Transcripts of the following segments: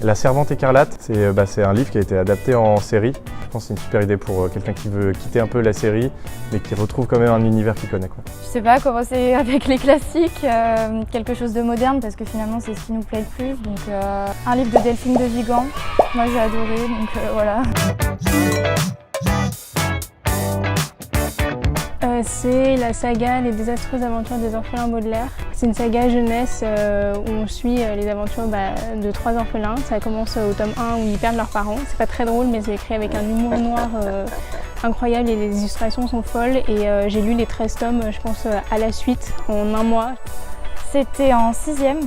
La Servante écarlate, c'est un livre qui a été adapté en série. Je pense que c'est une super idée pour quelqu'un qui veut quitter un peu la série, mais qui retrouve quand même un univers qu'il connaît, quoi. Je sais pas, commencer avec les classiques, quelque chose de moderne parce que finalement c'est ce qui nous plaît le plus. Donc un livre de Delphine de Vigan, moi j'ai adoré, donc voilà. C'est la saga Les désastreuses aventures des orphelins Baudelaire. C'est une saga jeunesse où on suit les aventures de 3 orphelins. Ça commence au tome 1 où ils perdent leurs parents. C'est pas très drôle mais c'est écrit avec un humour noir incroyable et les illustrations sont folles. Et j'ai lu les 13 tomes, je pense, à la suite, en un mois. C'était en 6e,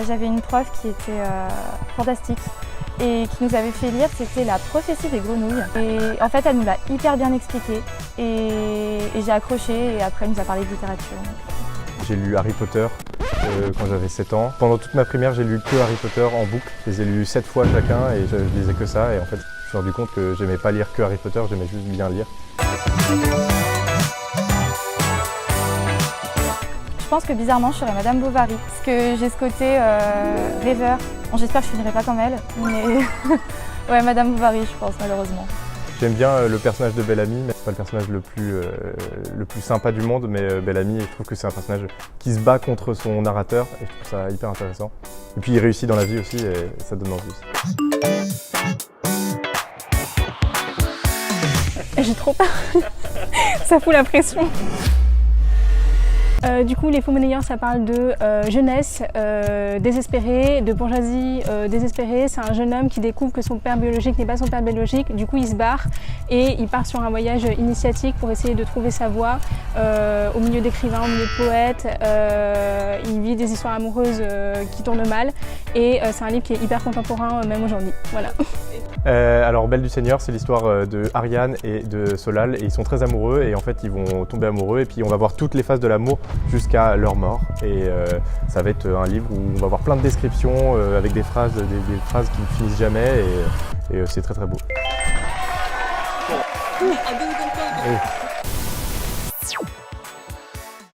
j'avais une prof qui était fantastique et qui nous avait fait lire, c'était La prophétie des grenouilles. Et en fait, elle nous l'a hyper bien expliqué et j'ai accroché et après elle nous a parlé de littérature. J'ai lu Harry Potter quand j'avais 7 ans. Pendant toute ma primaire, j'ai lu que Harry Potter en boucle. Je les ai lus 7 fois chacun et je lisais que ça. Et en fait, je me suis rendu compte que j'aimais pas lire que Harry Potter, j'aimais juste bien lire. Je pense que bizarrement, je serais Madame Bovary, parce que j'ai ce côté rêveur. Bon, j'espère que je finirai pas comme elle, mais ouais, Madame Bovary, je pense, malheureusement. J'aime bien le personnage de Bellamy, mais c'est pas le personnage le plus sympa du monde, mais Bellamy, je trouve que c'est un personnage qui se bat contre son narrateur, et je trouve ça hyper intéressant. Et puis il réussit dans la vie aussi, et ça donne envie aussi. J'ai trop peur. Ça fout la pression. Du coup, Les Faux Monnayeurs, ça parle de jeunesse désespérée, de bourgeoisie désespérée. C'est un jeune homme qui découvre que son père biologique n'est pas son père biologique. Du coup, il se barre et il part sur un voyage initiatique pour essayer de trouver sa voie au milieu d'écrivains, au milieu de poètes. Il vit des histoires amoureuses qui tournent mal et c'est un livre qui est hyper contemporain même aujourd'hui. Voilà. Alors Belle du Seigneur, c'est l'histoire de Ariane et de Solal et ils sont très amoureux et en fait ils vont tomber amoureux et puis on va voir toutes les phases de l'amour jusqu'à leur mort et ça va être un livre où on va voir plein de descriptions avec des phrases qui ne finissent jamais et c'est très très beau. Oui.